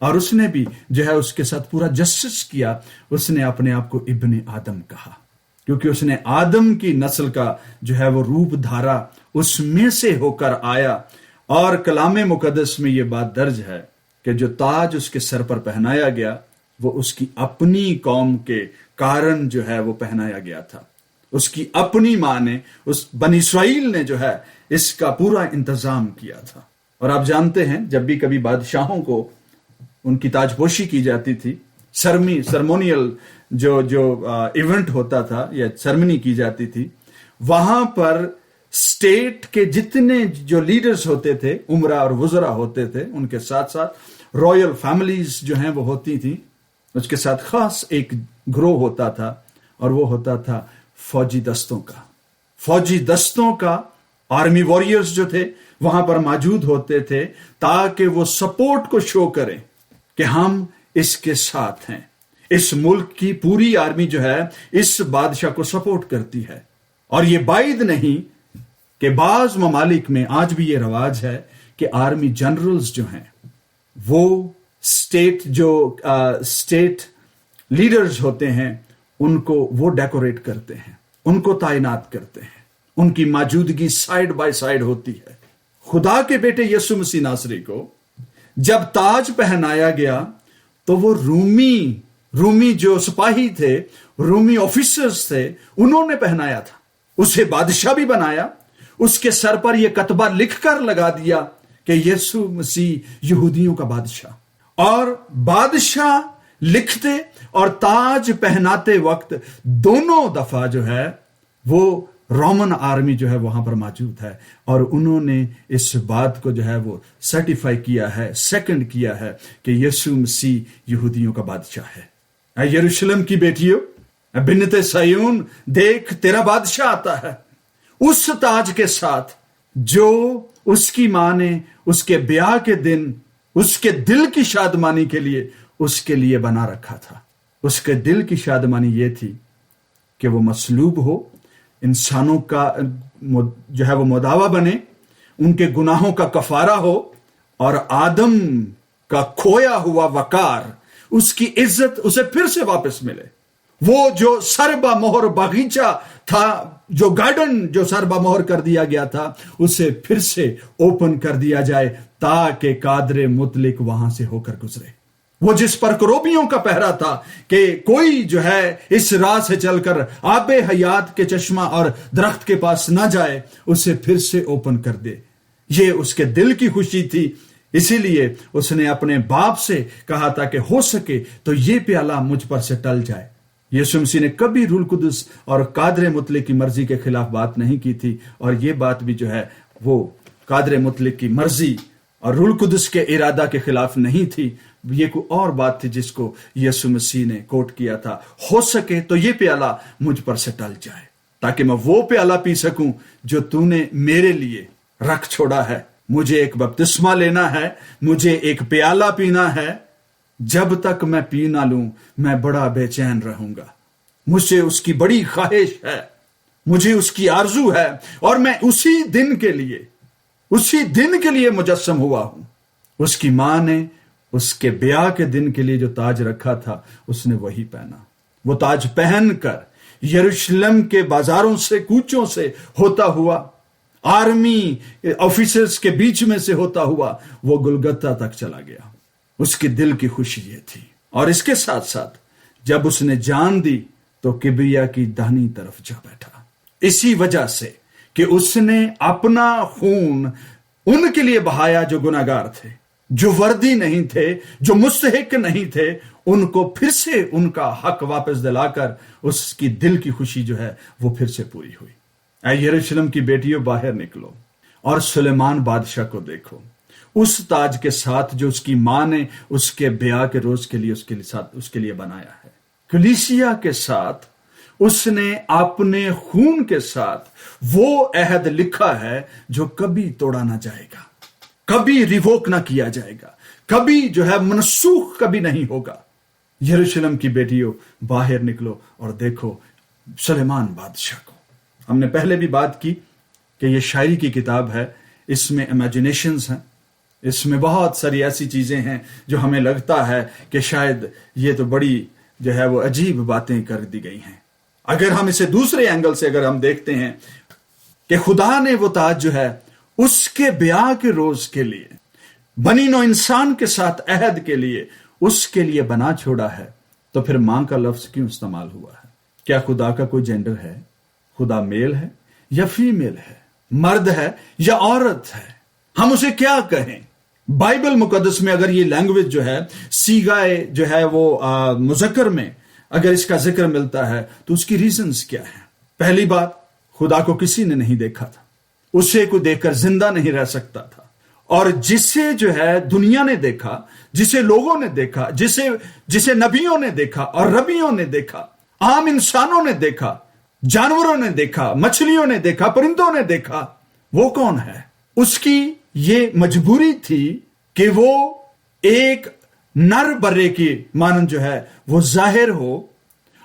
اور اس نے بھی جو ہے اس کے ساتھ پورا جسٹس کیا. اس نے اپنے آپ کو ابن آدم کہا کیونکہ اس نے آدم کی نسل کا جو ہے وہ روپ دھارا، اس میں سے ہو کر آیا. اور کلام مقدس میں یہ بات درج ہے کہ جو تاج اس کے سر پر پہنایا گیا وہ اس کی اپنی قوم کے کارن جو ہے وہ پہنایا گیا تھا. اس کی اپنی ماں نے، اس بنی اسرائیل نے جو ہے اس کا پورا انتظام کیا تھا. اور آپ جانتے ہیں جب بھی کبھی بادشاہوں کو ان کی تاج پوشی کی جاتی تھی، سرمونیل جو ایونٹ ہوتا تھا یا سرمنی کی جاتی تھی، وہاں پر اسٹیٹ کے جتنے جو لیڈرز ہوتے تھے، عمرا اور وزراء ہوتے تھے، ان کے ساتھ ساتھ رائل فیملیز جو ہیں وہ ہوتی تھیں. اس کے ساتھ خاص ایک گروہ ہوتا تھا اور وہ ہوتا تھا فوجی دستوں کا. آرمی واریئرز جو تھے وہاں پر موجود ہوتے تھے تاکہ وہ سپورٹ کو شو کریں کہ ہم اس کے ساتھ ہیں. اس ملک کی پوری آرمی جو ہے اس بادشاہ کو سپورٹ کرتی ہے. اور یہ بعید نہیں کہ بعض ممالک میں آج بھی یہ رواج ہے کہ آرمی جنرلز جو ہیں وہ اسٹیٹ لیڈرز ہوتے ہیں، ان کو وہ ڈیکوریٹ کرتے ہیں، ان کو تعینات کرتے ہیں، ان کی موجودگی سائیڈ بائی سائیڈ ہوتی ہے. خدا کے بیٹے یسوع مسیح ناصری کو جب تاج پہنایا گیا تو وہ رومی جو سپاہی تھے، رومی آفیسرز تھے، انہوں نے پہنایا تھا. اسے بادشاہ بھی بنایا. اس کے سر پر یہ کتبہ لکھ کر لگا دیا کہ یسوع مسیح یہودیوں کا بادشاہ. اور بادشاہ لکھتے اور تاج پہناتے وقت دونوں دفعہ جو ہے وہ رومن آرمی جو ہے وہاں پر موجود ہے، اور انہوں نے اس بات کو جو ہے وہ سرٹیفائی کیا ہے، سیکنڈ کیا ہے کہ یسوع مسیح یہودیوں کا بادشاہ ہے. اے یروشلم کی بیٹیوں، اے بنت صیون، دیکھ تیرا بادشاہ آتا ہے اس تاج کے ساتھ جو اس کی ماں نے اس کے بیاہ کے دن اس کے دل کی شادمانی کے لیے اس کے لیے بنا رکھا تھا. اس کے دل کی شادمانی یہ تھی کہ وہ مصلوب ہو، انسانوں کا جو ہے وہ مداوا بنے، ان کے گناہوں کا کفارہ ہو، اور آدم کا کھویا ہوا وقار، اس کی عزت اسے پھر سے واپس ملے. وہ جو سربا مہر باغیچہ تھا، جو گارڈن جو سربا مہر کر دیا گیا تھا، اسے پھر سے اوپن کر دیا جائے تاکہ قادر مطلق وہاں سے ہو کر گزرے. وہ جس پر کروبیوں کا پہرا تھا کہ کوئی جو ہے اس راہ سے چل کر آب حیات کے چشمہ اور درخت کے پاس نہ جائے، اسے پھر سے اوپن کر دے. یہ اس کے دل کی خوشی تھی. اسی لیے اس نے اپنے باپ سے کہا تھا کہ ہو سکے تو یہ پیالہ مجھ پر سے ٹل جائے. یسوع مسیح نے کبھی روح القدس اور قادر مطلق کی مرضی کے خلاف بات نہیں کی تھی، اور یہ بات بھی جو ہے وہ قادر مطلق کی مرضی اور روح القدس کے ارادہ کے خلاف نہیں تھی. یہ کوئی اور بات تھی جس کو یسوع مسیح نے کوٹ کیا تھا، ہو سکے تو یہ پیالہ مجھ پر سے ٹل جائے تاکہ میں وہ پیالہ پی سکوں جو تو نے میرے لیے رکھ چھوڑا ہے. مجھے ایک بپتسمہ لینا ہے، مجھے ایک پیالہ پینا ہے. جب تک میں پی نہ لوں میں بڑا بے چین رہوں گا. مجھ سے اس کی بڑی خواہش ہے، مجھے اس کی آرزو ہے، اور میں اسی دن کے لیے مجسم ہوا ہوں. اس کی ماں نے اس کے بیاہ کے دن کے لیے جو تاج رکھا تھا اس نے وہی پہنا. وہ تاج پہن کر یروشلم کے بازاروں سے، کوچوں سے ہوتا ہوا، آرمی آفیسرز کے بیچ میں سے ہوتا ہوا وہ گلگتہ تک چلا گیا. اس کے دل کی خوشی یہ تھی. اور اس کے ساتھ ساتھ جب اس نے جان دی تو کبریا کی داہنی طرف جا بیٹھا، اسی وجہ سے کہ اس نے اپنا خون ان کے لیے بہایا جو گناہگار تھے، جو وردی نہیں تھے، جو مستحق نہیں تھے. ان کو پھر سے ان کا حق واپس دلا کر اس کی دل کی خوشی جو ہے وہ پھر سے پوری ہوئی. اے یروشلم کی بیٹیوں، باہر نکلو اور سلیمان بادشاہ کو دیکھو، اس تاج کے ساتھ جو اس کی ماں نے اس کے بیاہ کے روز کے لیے اس کے لیے بنایا ہے. کلیسیا کے ساتھ اس نے اپنے خون کے ساتھ وہ عہد لکھا ہے جو کبھی توڑا نہ جائے گا، کبھی ریووک نہ کیا جائے گا، کبھی جو ہے منسوخ کبھی نہیں ہوگا. یروشلم کی بیٹیوں، باہر نکلو اور دیکھو سلیمان بادشاہ کو. ہم نے پہلے بھی بات کی کہ یہ شاعری کی کتاب ہے، اس میں امیجنیشنز ہیں، اس میں بہت ساری ایسی چیزیں ہیں جو ہمیں لگتا ہے کہ شاید یہ تو بڑی جو ہے وہ عجیب باتیں کر دی گئی ہیں۔ اگر ہم اسے دوسرے اینگل سے اگر ہم دیکھتے ہیں کہ خدا نے وہ تاج جو ہے اس کے بیاہ کے روز کے لیے، بنی نوع انسان کے ساتھ عہد کے لیے، اس کے لیے بنا چھوڑا ہے، تو پھر ماں کا لفظ کیوں استعمال ہوا ہے؟ کیا خدا کا کوئی جینڈر ہے؟ خدا میل ہے یا فیمیل ہے؟ مرد ہے یا عورت ہے؟ ہم اسے کیا کہیں؟ بائبل مقدس میں اگر یہ لینگویج جو ہے سیغائے جو ہے وہ مذکر میں اگر اس کا ذکر ملتا ہے تو اس کی ریزنز کیا ہے؟ پہلی بات، خدا کو کسی نے نہیں دیکھا تھا، اسے کو دیکھ کر زندہ نہیں رہ سکتا تھا، اور جسے جو ہے دنیا نے دیکھا، جسے لوگوں نے دیکھا، جسے نبیوں نے دیکھا اور ربیوں نے دیکھا، عام انسانوں نے دیکھا، جانوروں نے دیکھا، مچھلیوں نے دیکھا، پرندوں نے دیکھا، وہ کون ہے؟ اس کی یہ مجبوری تھی کہ وہ ایک نر برے کی مانند جو ہے وہ ظاہر ہو،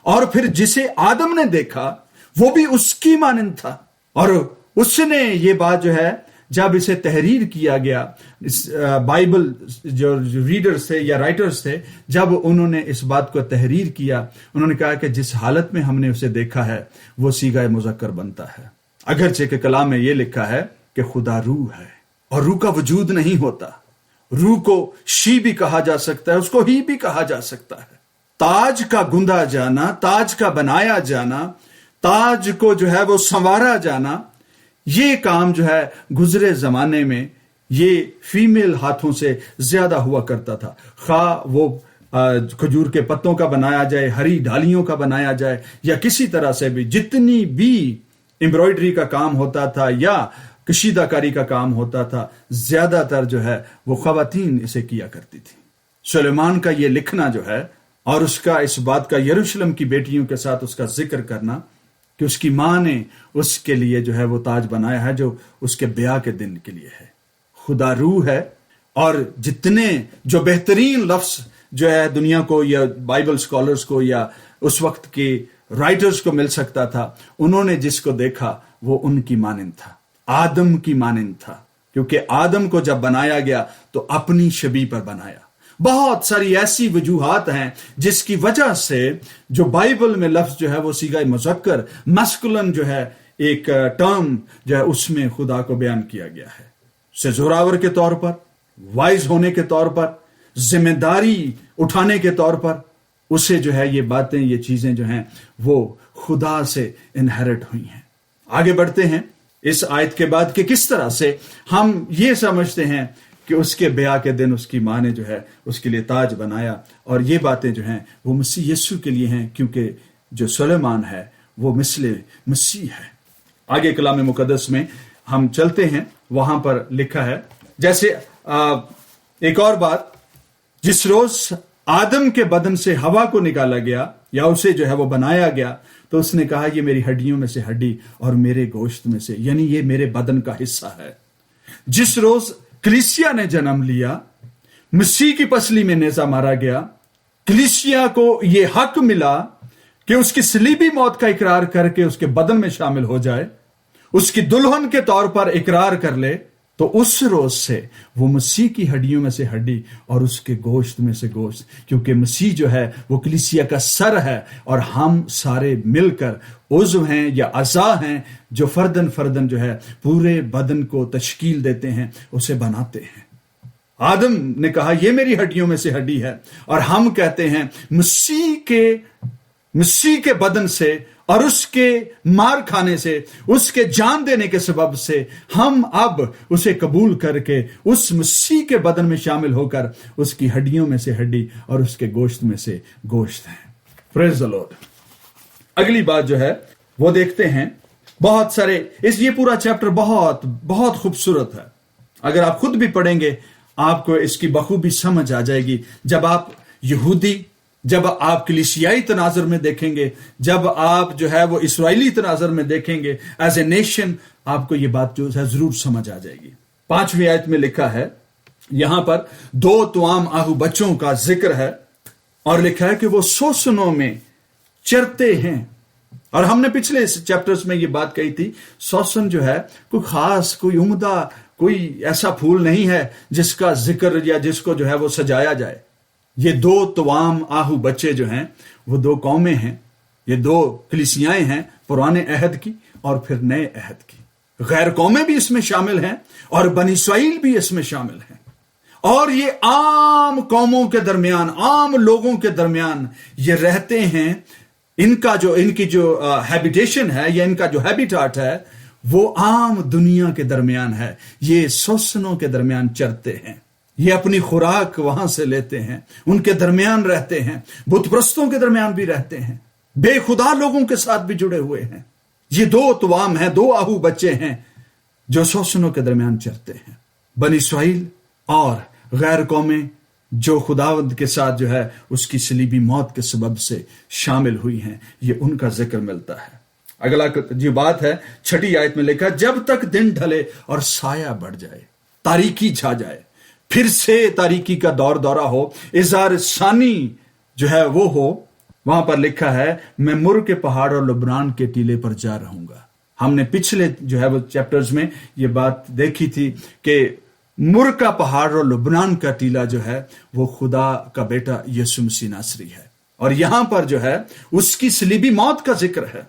اور پھر جسے آدم نے دیکھا وہ بھی اس کی مانند تھا، اور اس نے یہ بات جو ہے جب اسے تحریر کیا گیا، بائبل جو ریڈرز تھے یا رائٹرز تھے، جب انہوں نے اس بات کو تحریر کیا، انہوں نے کہا کہ جس حالت میں ہم نے اسے دیکھا ہے وہ صیغہ مذکر بنتا ہے، اگرچہ کہ کلام میں یہ لکھا ہے کہ خدا روح ہے اور روح کا وجود نہیں ہوتا۔ روح کو شی بھی کہا جا سکتا ہے، اس کو ہی بھی کہا جا سکتا ہے۔ تاج کا گندا جانا، تاج کا بنایا جانا، تاج کو جو ہے وہ سنوارا جانا، یہ کام جو ہے گزرے زمانے میں یہ فیمیل ہاتھوں سے زیادہ ہوا کرتا تھا، خواہ وہ کھجور کے پتوں کا بنایا جائے، ہری ڈالیوں کا بنایا جائے، یا کسی طرح سے بھی جتنی بھی امبرائڈری کا کام ہوتا تھا یا کشیدہ کاری کا کام ہوتا تھا، زیادہ تر جو ہے وہ خواتین اسے کیا کرتی تھی۔ سلیمان کا یہ لکھنا جو ہے اور اس کا اس بات کا یروشلم کی بیٹیوں کے ساتھ اس کا ذکر کرنا کہ اس کی ماں نے اس کے لیے جو ہے وہ تاج بنایا ہے جو اس کے بیاہ کے دن کے لیے ہے۔ خدا روح ہے، اور جتنے جو بہترین لفظ جو ہے دنیا کو یا بائبل سکالرز کو یا اس وقت کے رائٹرز کو مل سکتا تھا، انہوں نے جس کو دیکھا وہ ان کی مانند تھا، آدم کی مانند تھا، کیونکہ آدم کو جب بنایا گیا تو اپنی شبیہ پر بنایا۔ بہت ساری ایسی وجوہات ہیں جس کی وجہ سے جو بائبل میں لفظ جو ہے وہ صیغہ مذکر مسکولن جو ہے ایک ٹرم جو ہے اس میں خدا کو بیان کیا گیا ہے، سے زوراور کے طور پر، وائز ہونے کے طور پر، ذمہ داری اٹھانے کے طور پر، اسے جو ہے یہ باتیں یہ چیزیں جو ہیں وہ خدا سے انہیرٹ ہوئی ہیں۔ آگے بڑھتے ہیں اس آیت کے بعد کہ کس طرح سے ہم یہ سمجھتے ہیں کہ اس کے بیاہ کے دن اس کی ماں نے جو ہے اس کے لیے تاج بنایا، اور یہ باتیں جو ہیں وہ مسیح یسوع کے لیے ہیں، کیونکہ جو سلیمان ہے وہ مثل مسیح ہے۔ آگے کلام مقدس میں ہم چلتے ہیں، وہاں پر لکھا ہے جیسے ایک اور بات، جس روز آدم کے بدن سے ہوا کو نکالا گیا یا اسے جو ہے وہ بنایا گیا تو اس نے کہا یہ میری ہڈیوں میں سے ہڈی اور میرے گوشت میں سے، یعنی یہ میرے بدن کا حصہ ہے۔ جس روز کلیسیا نے جنم لیا، مسیح کی پسلی میں نیزہ مارا گیا، کلیسیا کو یہ حق ملا کہ اس کی صلیبی موت کا اقرار کر کے اس کے بدن میں شامل ہو جائے، اس کی دلہن کے طور پر اقرار کر لے، تو اس روز سے وہ مسیح کی ہڈیوں میں سے ہڈی اور اس کے گوشت میں سے گوشت، کیونکہ مسیح جو ہے وہ کلیسیا کا سر ہے، اور ہم سارے مل کر عضو ہیں یا اعضاء ہیں جو فردن فردن جو ہے پورے بدن کو تشکیل دیتے ہیں، اسے بناتے ہیں۔ آدم نے کہا یہ میری ہڈیوں میں سے ہڈی ہے، اور ہم کہتے ہیں مسیح کے بدن سے اور اس کے مار کھانے سے، اس کے جان دینے کے سبب سے ہم اب اسے قبول کر کے اس مسیح کے بدن میں شامل ہو کر اس کی ہڈیوں میں سے ہڈی اور اس کے گوشت میں سے گوشت ہیں۔ پریز دی لارڈ۔ اگلی بات جو ہے وہ دیکھتے ہیں، بہت سارے یہ پورا چیپٹر بہت بہت خوبصورت ہے، اگر آپ خود بھی پڑھیں گے آپ کو اس کی بخوبی سمجھ آ جائے گی۔ جب آپ یہودی، جب آپ کلیسیائی تناظر میں دیکھیں گے، جب آپ جو ہے وہ اسرائیلی تناظر میں دیکھیں گے ایز اے نیشن، آپ کو یہ بات جو ہے ضرور سمجھ آ جائے گی۔ 5ویں آیت میں لکھا ہے، یہاں پر 2 توام آہو بچوں کا ذکر ہے، اور لکھا ہے کہ وہ سوسنوں میں چرتے ہیں۔ اور ہم نے پچھلے چیپٹرز میں یہ بات کہی تھی، سوسن جو ہے کوئی خاص، کوئی عمدہ، کوئی ایسا پھول نہیں ہے جس کا ذکر یا جس کو جو ہے وہ سجایا جائے۔ یہ دو توام آہو بچے جو ہیں وہ دو قومیں ہیں، یہ دو کلیسیائیں ہیں، پرانے عہد کی اور پھر نئے عہد کی۔ غیر قومیں بھی اس میں شامل ہیں اور بنی اسرائیل بھی اس میں شامل ہیں، اور یہ عام قوموں کے درمیان، عام لوگوں کے درمیان یہ رہتے ہیں۔ ان کی جو ہیبیٹیشن ہے یا ان کا جو ہیبیٹاٹ ہے وہ عام دنیا کے درمیان ہے۔ یہ سوسنوں کے درمیان چرتے ہیں، یہ اپنی خوراک وہاں سے لیتے ہیں، ان کے درمیان رہتے ہیں، بت پرستوں کے درمیان بھی رہتے ہیں، بے خدا لوگوں کے ساتھ بھی جڑے ہوئے ہیں۔ یہ دو توام ہیں، دو آہو بچے ہیں جو سوسنوں کے درمیان چرتے ہیں۔ بنی اسرائیل اور غیر قومیں جو خداوند کے ساتھ جو ہے اس کی صلیبی موت کے سبب سے شامل ہوئی ہیں، یہ ان کا ذکر ملتا ہے۔ اگلا جو بات ہے 6 آیت میں لکھا، جب تک دن ڈھلے اور سایہ بڑھ جائے، تاریکی چھا جائے، پھر سے تاریکی کا دورہ ہو، اظہار ثانی جو ہے وہ ہو۔ وہاں پر لکھا ہے، میں مر کے پہاڑ اور لبنان کے ٹیلے پر جا رہوں گا۔ ہم نے پچھلے جو ہے وہ چیپٹرز میں یہ بات دیکھی تھی کہ مر کا پہاڑ اور لبنان کا ٹیلا جو ہے وہ خدا کا بیٹا یسوع مسیح ناصری ہے، اور یہاں پر جو ہے اس کی صلیبی موت کا ذکر ہے۔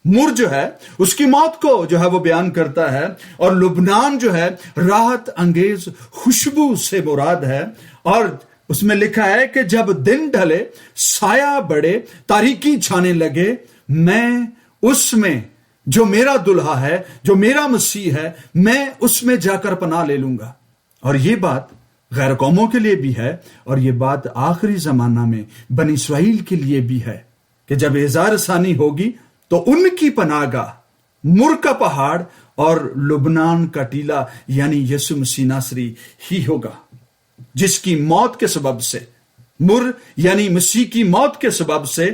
مر جو ہے اس کی موت کو جو ہے وہ بیان کرتا ہے، اور لبنان جو ہے راحت انگیز خوشبو سے مراد ہے۔ اور اس میں لکھا ہے کہ جب دن ڈھلے، سایہ بڑھے، تاریکی چھانے لگے، میں اس میں جو میرا دلہا ہے، جو میرا مسیح ہے، میں اس میں جا کر پناہ لے لوں گا۔ اور یہ بات غیر قوموں کے لیے بھی ہے، اور یہ بات آخری زمانہ میں بنی اسرائیل کے لیے بھی ہے کہ جب اظہار ثانی ہوگی تو ان کی پناہ گاہ مر کا پہاڑ اور لبنان کا ٹیلا یعنی یسوع مسیح ناصری ہی ہوگا، جس کی موت کے سبب سے، مر یعنی مسیح کی موت کے سبب سے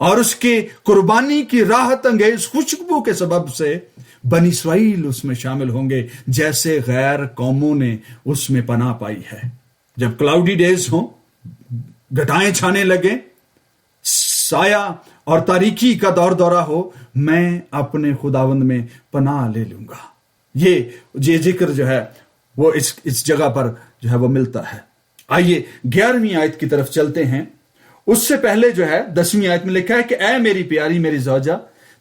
اور اس کے قربانی کی راحت انگیز خوشبو کے سبب سے بنی اسرائیل اس میں شامل ہوں گے، جیسے غیر قوموں نے اس میں پناہ پائی ہے۔ جب کلاؤڈی ڈیز ہوں، گھٹائیں چھانے لگیں، سایہ اور تاریکی کا دورہ ہو، میں اپنے خداوند میں پناہ لے لوں گا۔ یہ ذکر جو ہے وہ اس جگہ پر جو ہے وہ ملتا ہے۔ آئیے 11ویں آیت کی طرف چلتے ہیں۔ اس سے پہلے جو ہے 10ویں آیت میں لکھا ہے کہ اے میری پیاری میری زوجہ،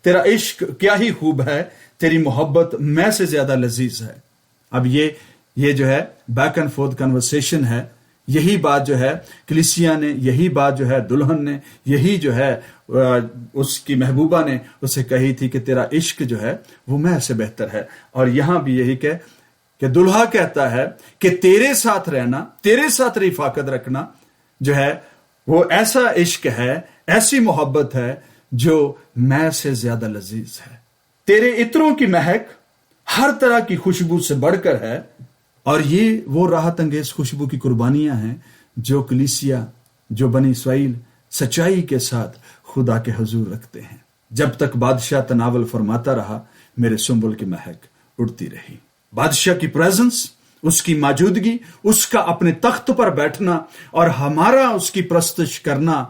تیرا عشق کیا ہی خوب ہے، تیری محبت میں سے زیادہ لذیذ ہے۔ اب یہ جو ہے بیک اینڈ فورتھ کنورسیشن ہے، یہی بات جو ہے کلیسیا نے، یہی بات جو ہے دلہن نے، یہی جو ہے اس کی محبوبہ نے اسے کہی تھی کہ تیرا عشق جو ہے وہ میں سے بہتر ہے۔ اور یہاں بھی یہی کہ دلہا کہتا ہے کہ تیرے ساتھ رہنا، تیرے ساتھ رفاقت رکھنا جو ہے وہ ایسا عشق ہے، ایسی محبت ہے جو میں سے زیادہ لذیذ ہے۔ تیرے عطروں کی مہک ہر طرح کی خوشبو سے بڑھ کر ہے، اور یہ وہ راحت انگیز خوشبو کی قربانیاں ہیں جو کلیسیا، جو بنی اسرائیل سچائی کے ساتھ خدا کے حضور رکھتے ہیں۔ جب تک بادشاہ تناول فرماتا رہا، میرے سنبل کی مہک اڑتی رہی۔ بادشاہ کی پریزنس، اس کی موجودگی، اس کا اپنے تخت پر بیٹھنا اور ہمارا اس کی پرستش کرنا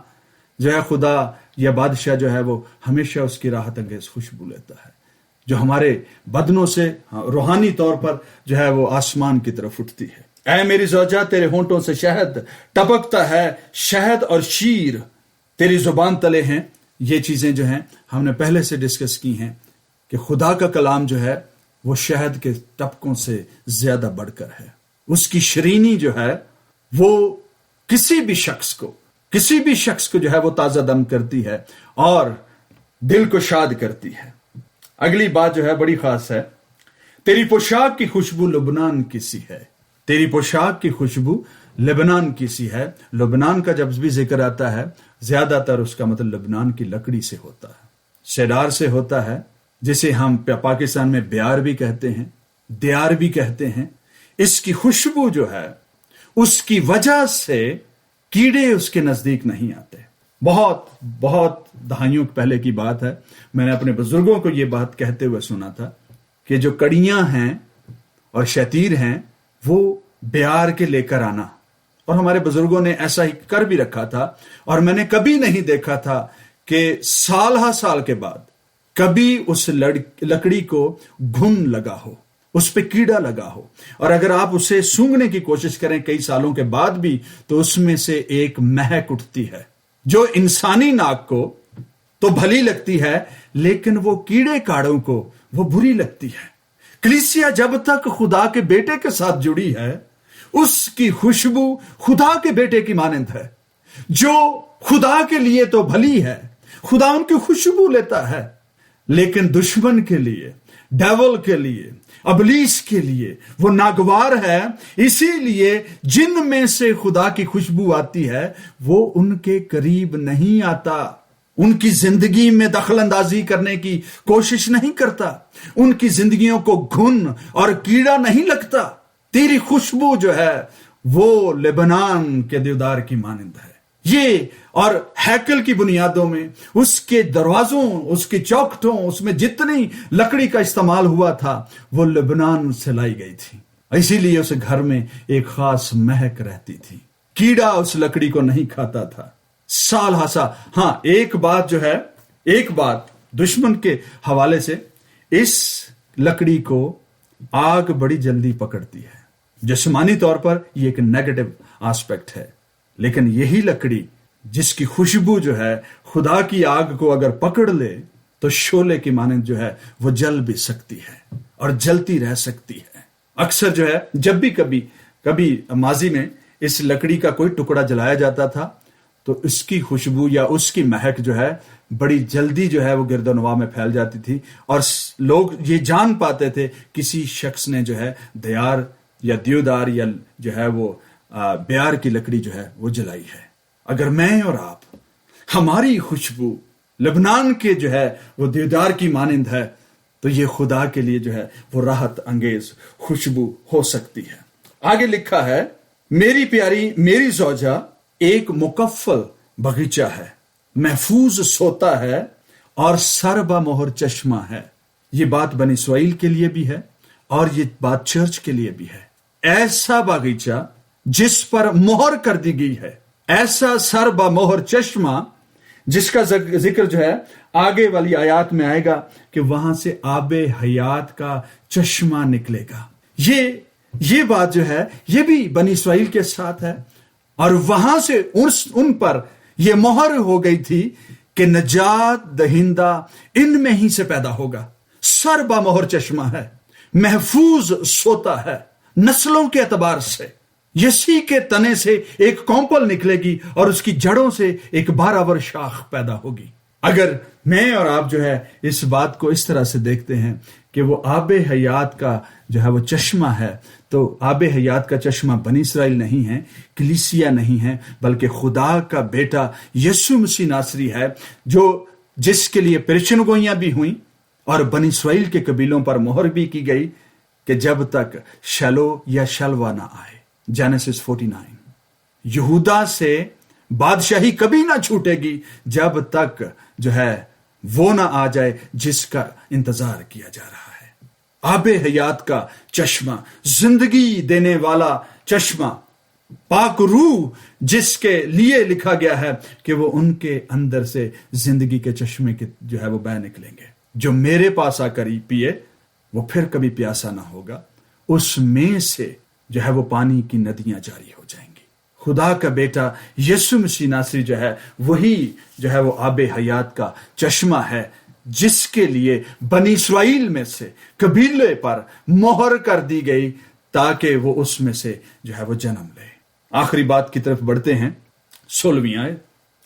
جو ہے، خدا یا بادشاہ جو ہے وہ ہمیشہ اس کی راحت انگیز خوشبو لیتا ہے، جو ہمارے بدنوں سے روحانی طور پر جو ہے وہ آسمان کی طرف اٹھتی ہے۔ اے میری زوجہ، تیرے ہونٹوں سے شہد ٹپکتا ہے، شہد اور شیر تیری زبان تلے ہیں۔ یہ چیزیں جو ہیں ہم نے پہلے سے ڈسکس کی ہیں کہ خدا کا کلام جو ہے وہ شہد کے ٹپکوں سے زیادہ بڑھ کر ہے۔ اس کی شرینی جو ہے وہ کسی بھی شخص کو جو ہے وہ تازہ دم کرتی ہے اور دل کو شاد کرتی ہے۔ اگلی بات جو ہے بڑی خاص ہے، تیری پوشاک کی خوشبو لبنان کی سی ہے۔ تیری پوشاک کی خوشبو لبنان کی سی ہے۔ لبنان کا جب بھی ذکر آتا ہے زیادہ تر اس کا مطلب لبنان کی لکڑی سے ہوتا ہے، سیڈار سے ہوتا ہے، جسے ہم پاکستان میں بیار بھی کہتے ہیں، دیار بھی کہتے ہیں۔ اس کی خوشبو جو ہے اس کی وجہ سے کیڑے اس کے نزدیک نہیں آتے۔ بہت دہائیوں پہلے کی بات ہے، میں نے اپنے بزرگوں کو یہ بات کہتے ہوئے سنا تھا کہ جو کڑیاں ہیں اور شتیر ہیں وہ بیار کے لے کر آنا، اور ہمارے بزرگوں نے ایسا ہی کر بھی رکھا تھا، اور میں نے کبھی نہیں دیکھا تھا کہ سال ہا سال کے بعد کبھی اس لکڑی کو گھن لگا ہو، اس پہ کیڑا لگا ہو، اور اگر آپ اسے سونگھنے کی کوشش کریں کئی سالوں کے بعد بھی تو اس میں سے ایک مہک اٹھتی ہے جو انسانی ناک کو تو بھلی لگتی ہے، لیکن وہ کیڑے کاڑوں کو وہ بری لگتی ہے۔ کلیسیا جب تک خدا کے بیٹے کے ساتھ جڑی ہے، اس کی خوشبو خدا کے بیٹے کی مانند ہے، جو خدا کے لیے تو بھلی ہے، خدا ان کی خوشبو لیتا ہے، لیکن دشمن کے لیے، ڈیول کے لیے، ابلیس کے لیے وہ ناگوار ہے۔ اسی لیے جن میں سے خدا کی خوشبو آتی ہے وہ ان کے قریب نہیں آتا، ان کی زندگی میں دخل اندازی کرنے کی کوشش نہیں کرتا، ان کی زندگیوں کو گھن اور کیڑا نہیں لگتا۔ تیری خوشبو جو ہے وہ لبنان کے دیودار کی مانند ہے۔ یہ اور ہیکل کی بنیادوں میں، اس کے دروازوں، اس کے چوکھٹوں، اس میں جتنی لکڑی کا استعمال ہوا تھا وہ لبنان سے لائی گئی تھی، اسی لیے اس گھر میں ایک خاص مہک رہتی تھی۔ کیڑا اس لکڑی کو نہیں کھاتا تھا سال ہسا۔ ہاں ایک بات دشمن کے حوالے سے، اس لکڑی کو آگ بڑی جلدی پکڑتی ہے۔ جسمانی طور پر یہ ایک نیگیٹو آسپیکٹ ہے، لیکن یہی لکڑی جس کی خوشبو جو ہے خدا کی آگ کو اگر پکڑ لے تو شعلے کی مانند جو ہے وہ جل بھی سکتی ہے اور جلتی رہ سکتی ہے۔ اکثر جو ہے جب بھی کبھی ماضی میں اس لکڑی کا کوئی ٹکڑا جلایا جاتا تھا تو اس کی خوشبو یا اس کی مہک جو ہے بڑی جلدی جو ہے وہ گرد و نواح میں پھیل جاتی تھی، اور لوگ یہ جان پاتے تھے کسی شخص نے جو ہے دیار یا دیودار یا جو ہے وہ بیار کی لکڑی جو ہے وہ جلائی ہے۔ اگر میں اور آپ، ہماری خوشبو لبنان کے جو ہے وہ دیودار کی مانند ہے تو یہ خدا کے لیے جو ہے وہ راحت انگیز خوشبو ہو سکتی ہے۔ آگے لکھا ہے، میری پیاری میری زوجہ ایک مکفل باغیچہ ہے، محفوظ سوتا ہے اور سر بہ مہر چشمہ ہے۔ یہ بات بنی اسرائیل کے لیے بھی ہے اور یہ بات چرچ کے لیے بھی ہے۔ ایسا باغیچہ جس پر مہر کر دی گئی ہے، ایسا سر بہ مہر چشمہ جس کا ذکر جو ہے آگے والی آیات میں آئے گا کہ وہاں سے آب حیات کا چشمہ نکلے گا۔ یہ بات جو ہے یہ بھی بنی اسرائیل کے ساتھ ہے، اور وہاں سے ان پر یہ مہر ہو گئی تھی کہ نجات دہندہ ان میں ہی سے پیدا ہوگا۔ سر بہ مہر چشمہ ہے، محفوظ سوتا ہے نسلوں کے اعتبار سے۔ یسی کے تنے سے ایک کونپل نکلے گی اور اس کی جڑوں سے ایک 12 شاخ پیدا ہوگی۔ اگر میں اور آپ جو ہے اس بات کو اس طرح سے دیکھتے ہیں کہ وہ آب حیات کا جو ہے وہ چشمہ ہے، تو آب حیات کا چشمہ بنی اسرائیل نہیں ہے، کلیسیا نہیں ہے، بلکہ خدا کا بیٹا یسوع مسیح ناصری ہے، جس کے لیے پیشن گوئیاں بھی ہوئیں اور بنی اسرائیل کے قبیلوں پر مہر بھی کی گئی کہ جب تک شلو یا شلوا نہ آئے۔ جینیسس 49۔ یہودا سے بادشاہی کبھی نہ چھوٹے گی جب تک جو ہے وہ نہ آ جائے جس کا انتظار کیا جا رہا ہے۔ آب حیات کا چشمہ، زندگی دینے والا چشمہ، پاک روح جس کے لیے لکھا گیا ہے کہ وہ ان کے اندر سے زندگی کے چشمے کے جو ہے وہ بہ نکلیں گے۔ جو میرے پاس آ کر پیے وہ پھر کبھی پیاسا نہ ہوگا، اس میں سے جو ہے وہ پانی کی ندیاں جاری ہو جائیں گی۔ خدا کا بیٹا یسوع مسیح ناصری جو ہے وہی جو ہے وہ آب حیات کا چشمہ ہے، جس کے لیے بنی اسرائیل میں سے قبیلے پر مہر کر دی گئی تاکہ وہ اس میں سے جو ہے وہ جنم لے۔ آخری بات کی طرف بڑھتے ہیں، 16ویں آیت۔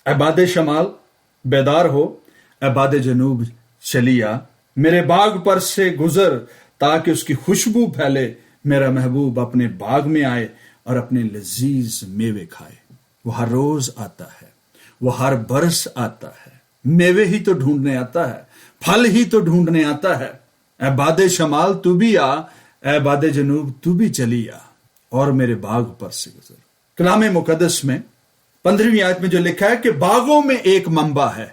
اے باد شمال بیدار ہو، اے باد جنوب چلی آ، میرے باغ پر سے گزر تاکہ اس کی خوشبو پھیلے، میرا محبوب اپنے باغ میں آئے اور اپنے لذیذ میوے کھائے۔ وہ ہر روز آتا ہے، وہ ہر برس آتا ہے، میوے ہی تو ڈھونڈنے آتا ہے، پھل ہی تو ڈھونڈنے آتا ہے۔ اے باد شمال تو بھی آ، اے باد جنوب تو بھی چلی آ اور میرے باغ پر سے گزر۔ کلام مقدس میں 15ویں آیت میں جو لکھا ہے کہ باغوں میں ایک منبع ہے،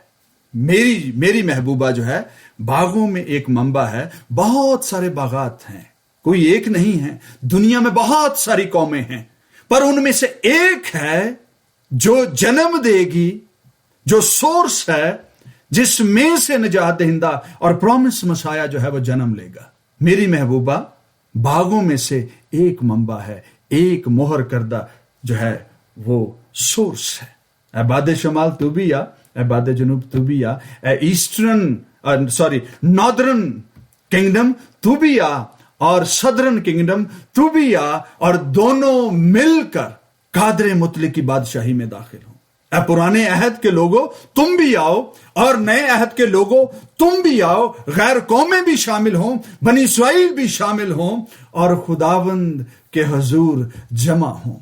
میری محبوبہ جو ہے باغوں میں ایک منبع ہے۔ بہت سارے باغات ہیں، کوئی ایک نہیں ہے، دنیا میں بہت ساری قومیں ہیں، پر ان میں سے ایک ہے جو جنم دے گی، جو سورس ہے جس میں سے نجات دہندہ اور پرومس مسایا جو ہے وہ جنم لے گا۔ میری محبوبہ باغوں میں سے ایک منبع ہے، ایک مہر کردہ جو ہے وہ سورس ہے۔ اے باد شمال تو بھی آ، اے باد جنوب تو بھی آ، اے ناردرن کنگڈم تو بھی آ اور سدرن کنگڈم تو بھی آ، اور دونوں مل کر قادر مطلق کی بادشاہی میں داخل ہوں۔ اے پرانے عہد کے لوگوں تم بھی آؤ، اور نئے عہد کے لوگوں تم بھی آؤ، غیر قومیں بھی شامل ہوں، بنی اسرائیل بھی شامل ہوں، اور خداوند کے حضور جمع ہوں۔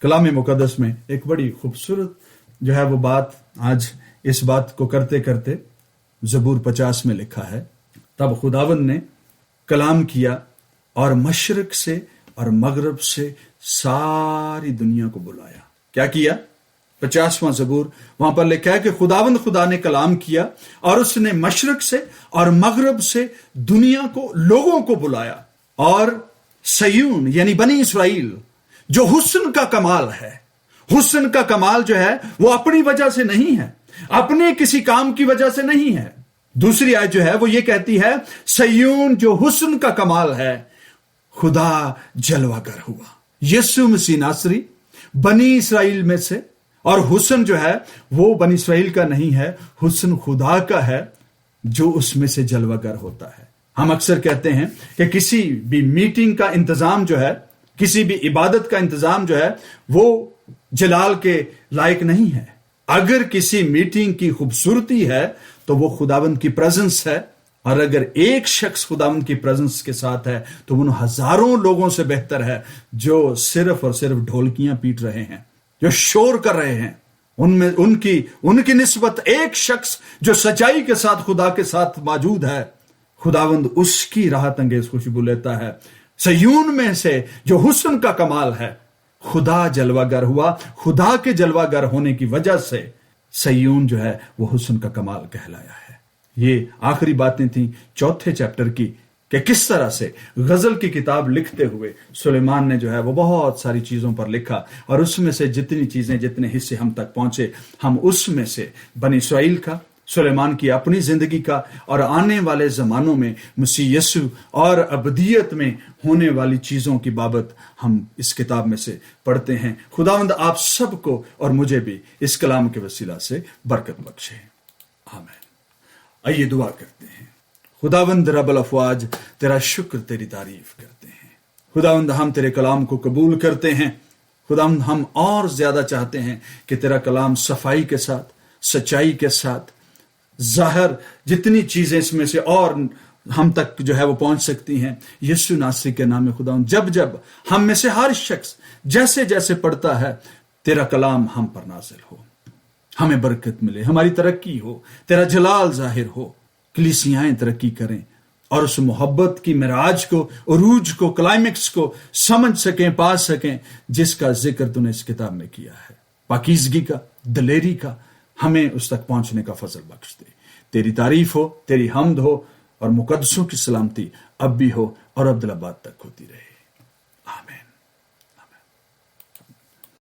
کلام مقدس میں ایک بڑی خوبصورت جو ہے وہ بات، آج اس بات کو کرتے کرتے زبور 50 میں لکھا ہے، تب خداوند نے کلام کیا اور مشرق سے اور مغرب سے ساری دنیا کو بلایا۔ کیا کیا؟ 50واں زبور، وہاں پر لکھا ہے کہ خداوند خدا نے کلام کیا اور اس نے مشرق سے اور مغرب سے دنیا کو، لوگوں کو بلایا، اور سیون یعنی بنی اسرائیل جو حسن کا کمال ہے، حسن کا کمال جو ہے وہ اپنی وجہ سے نہیں ہے، اپنے کسی کام کی وجہ سے نہیں ہے۔ دوسری آیت جو ہے وہ یہ کہتی ہے سیون جو حسن کا کمال ہے، خدا جلوہ گر ہوا۔ یسوع مسیح ناصری بنی اسرائیل میں سے، اور حسن جو ہے وہ بنی اسرائیل کا نہیں ہے، حسن خدا کا ہے جو اس میں سے جلوہ گر ہوتا ہے۔ ہم اکثر کہتے ہیں کہ کسی بھی میٹنگ کا انتظام جو ہے، کسی بھی عبادت کا انتظام جو ہے وہ جلال کے لائق نہیں ہے۔ اگر کسی میٹنگ کی خوبصورتی ہے تو وہ خداوند کی پریزنس ہے، اور اگر ایک شخص خداوند کی پریزنس کے ساتھ ہے تو وہ ہزاروں لوگوں سے بہتر ہے جو صرف اور صرف ڈھولکیاں پیٹ رہے ہیں، جو شور کر رہے ہیں۔ ان کی نسبت ایک شخص جو سچائی کے ساتھ خدا کے ساتھ موجود ہے، خداوند اس کی راحت انگیز خوشبو لیتا ہے۔ سیون میں سے جو حسن کا کمال ہے، خدا جلوہ گر ہوا۔ خدا کے جلوہ گر ہونے کی وجہ سے سیون جو ہے وہ حسن کا کمال کہلایا ہے۔ یہ آخری باتیں تھیں 4 چیپٹر کی، کہ کس طرح سے غزل کی کتاب لکھتے ہوئے سلیمان نے جو ہے وہ بہت ساری چیزوں پر لکھا، اور اس میں سے جتنی چیزیں، جتنے حصے ہم تک پہنچے، ہم اس میں سے بنی اسرائیل کا، سلیمان کی اپنی زندگی کا، اور آنے والے زمانوں میں مسیح یسوع اور ابدیت میں ہونے والی چیزوں کی بابت ہم اس کتاب میں سے پڑھتے ہیں۔ خداوند آپ سب کو اور مجھے بھی اس کلام کے وسیلہ سے برکت بخشے، آمین۔ آئیے دعا کرتے ہیں۔ خداوند رب الافواج، تیرا شکر، تیری تعریف کرتے ہیں۔ خداوند ہم تیرے کلام کو قبول کرتے ہیں۔ خداوند ہم اور زیادہ چاہتے ہیں کہ تیرا کلام صفائی کے ساتھ، سچائی کے ساتھ ظاہر، جتنی چیزیں اس میں سے اور ہم تک جو ہے وہ پہنچ سکتی ہیں، یسوع ناصری کے نام میں خداوند جب ہم میں سے ہر شخص جیسے جیسے پڑھتا ہے تیرا کلام ہم پر نازل ہو، ہمیں برکت ملے، ہماری ترقی ہو، تیرا جلال ظاہر ہو، کلیسیائیں ترقی کریں، اور اس محبت کی معراج کو، عروج کو، کلائمیکس کو سمجھ سکیں، پا سکیں، جس کا ذکر تو نے اس کتاب میں کیا ہے۔ پاکیزگی کا، دلیری کا، ہمیں اس تک پہنچنے کا فضل بخش دے۔ تیری تعریف ہو، تیری حمد ہو، اور مقدسوں کی سلامتی اب بھی ہو اور ابدالآباد تک ہوتی رہے، آمین۔